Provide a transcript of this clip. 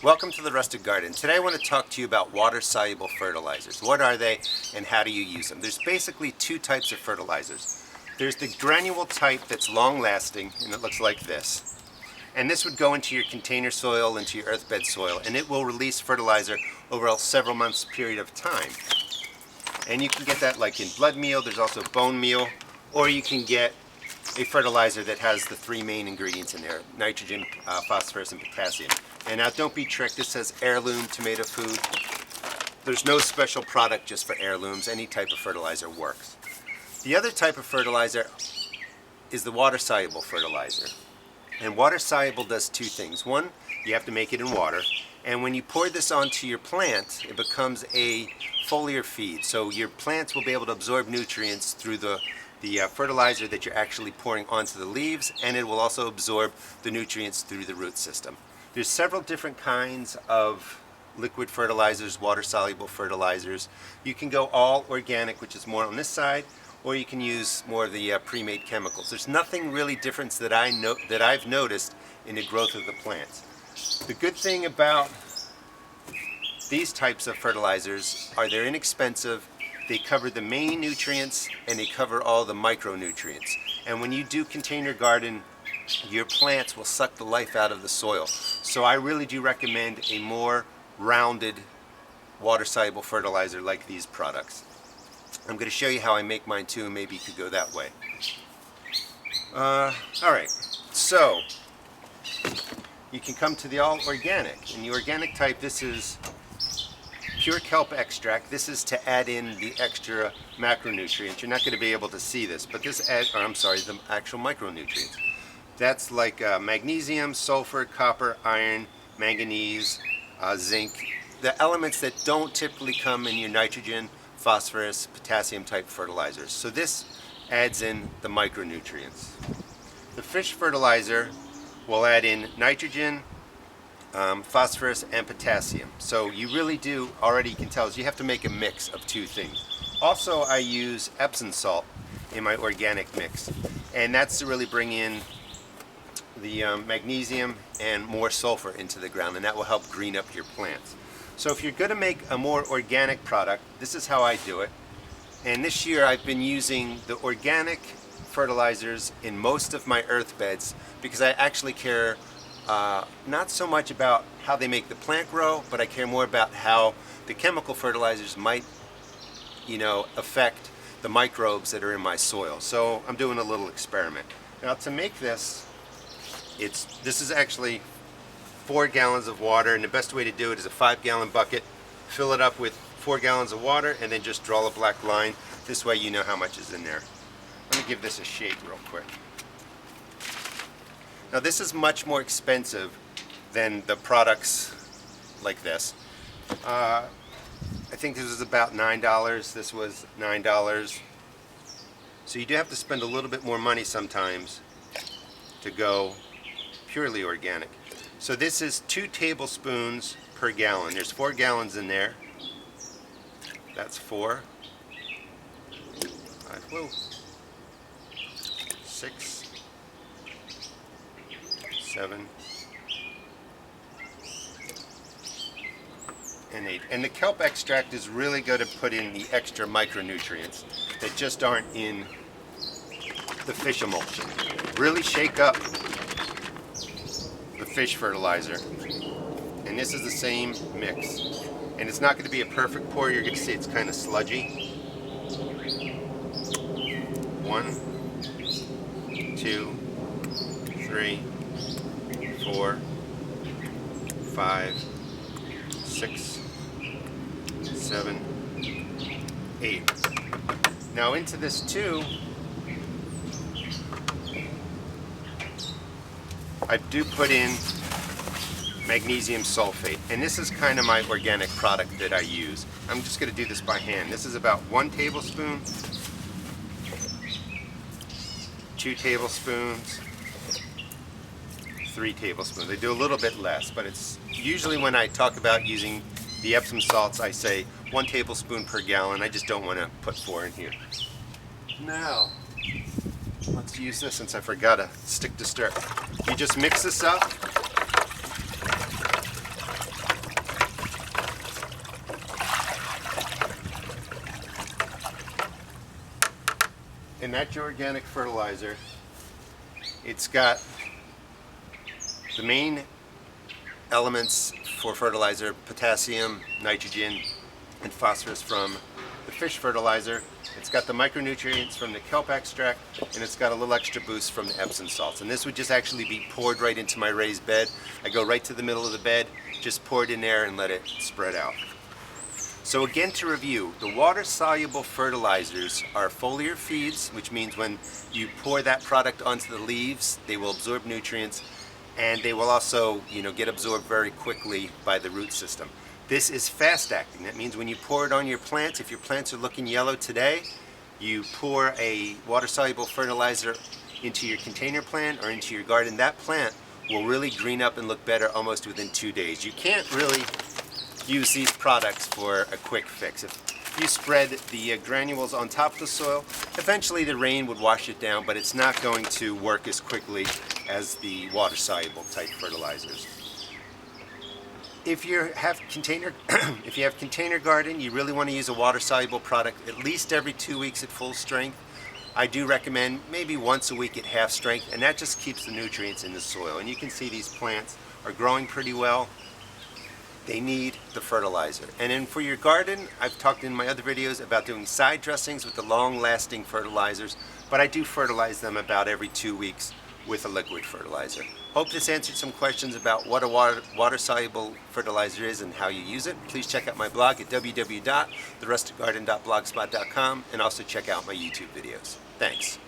Welcome to the Rustic Garden. Today I want to talk to you about water-soluble fertilizers. What are they and how do you use them? There's basically two types of fertilizers. There's the granule type that's long-lasting, and it looks like this. And this would go into your container soil, into your earthbed soil, and it will release fertilizer over a several months period of time. And you can get that like in blood meal, there's also bone meal, or you can get a fertilizer that has the three main ingredients in there: nitrogen, phosphorus, and potassium. And now don't be tricked, this says heirloom tomato food. There's no special product just for heirlooms. Any type of fertilizer works. The other type of fertilizer is the water-soluble fertilizer. And water-soluble does two things. One, you have to make it in water. And when you pour this onto your plant, it becomes a foliar feed. So your plants will be able to absorb nutrients through the fertilizer that you're actually pouring onto the leaves, and it will also absorb the nutrients through the root system. There's several different kinds of liquid fertilizers, water-soluble fertilizers. You can go all organic, which is more on this side, or you can use more of the pre-made chemicals. There's nothing really different that I've noticed in the growth of the plants. The good thing about these types of fertilizers are they're inexpensive. They cover the main nutrients and they cover all the micronutrients. And when you do container garden, your plants will suck the life out of the soil. So I really do recommend a more rounded water-soluble fertilizer like these products. I'm going to show you how I make mine too, and maybe you could go that way. Alright, so you can come to the all organic. In the organic type, this is pure kelp extract. This is to add in the extra macronutrients. You're not going to be able to see this, but this adds, the actual micronutrients. That's like magnesium, sulfur, copper, iron, manganese, zinc. The elements that don't typically come in your nitrogen, phosphorus, potassium type fertilizers. So this adds in the micronutrients. The fish fertilizer will add in nitrogen, phosphorus, and potassium. So you really do, already you can tell, is you have to make a mix of two things. Also, I use Epsom salt in my organic mix, and that's to really bring in the magnesium and more sulfur into the ground, and that will help green up your plants. So if you're going to make a more organic product, this is how I do it. And this year I've been using the organic fertilizers in most of my earth beds because I actually care not so much about how they make the plant grow, but I care more about how the chemical fertilizers might, affect the microbes that are in my soil. So I'm doing a little experiment. Now to make this, this is actually 4 gallons of water, and the best way to do it is a 5-gallon bucket. Fill it up with 4 gallons of water and then just draw a black line. This way you know how much is in there. Let me give this a shake real quick. Now this is much more expensive than the products like this. I think this was about $9. This was $9. So you do have to spend a little bit more money sometimes to go purely organic. So this is 2 tablespoons per gallon. There's 4 gallons in there. That's 4. 5, 6, 7, and 8. And the kelp extract is really good to put in the extra micronutrients that just aren't in the fish emulsion. Really shake up the fish fertilizer. And this is the same mix. And it's not going to be a perfect pour. You're going to see it's kind of sludgy. 1, 2, 3, 4, 5, 6, 7, 8. Now into this too, I do put in magnesium sulfate, and this is kind of my organic product that I use. I'm just going to do this by hand. This is about 1 tablespoon, 2 tablespoons, 3 tablespoons. I do a little bit less, but it's usually when I talk about using the Epsom salts, I say 1 tablespoon per gallon. I just don't want to put 4 in here. Now, let's use this since I forgot to stick to stir. You just mix this up. And that's your organic fertilizer. It's got the main elements for fertilizer: potassium, nitrogen, and phosphorus from the fish fertilizer. It's got the micronutrients from the kelp extract, and it's got a little extra boost from the Epsom salts. And this would just actually be poured right into my raised bed. I go right to the middle of the bed, just pour it in there and let it spread out. So again, to review, the water-soluble fertilizers are foliar feeds, which means when you pour that product onto the leaves, they will absorb nutrients, and they will also, get absorbed very quickly by the root system. This is fast acting. That means when you pour it on your plants, if your plants are looking yellow today, you pour a water-soluble fertilizer into your container plant or into your garden. That plant will really green up and look better almost within 2 days. You can't really use these products for a quick fix. If you spread the granules on top of the soil, eventually the rain would wash it down, but it's not going to work as quickly as the water-soluble type fertilizers. If you have container garden, you really want to use a water-soluble product at least every 2 weeks at full strength. I do recommend maybe once a week at half strength, and that just keeps the nutrients in the soil. And you can see these plants are growing pretty well. They need the fertilizer. And then for your garden, I've talked in my other videos about doing side dressings with the long-lasting fertilizers, but I do fertilize them about every 2 weeks with a liquid fertilizer. Hope this answered some questions about what a water-soluble fertilizer is and how you use it. Please check out my blog at www.therusticgarden.blogspot.com and also check out my YouTube videos. Thanks.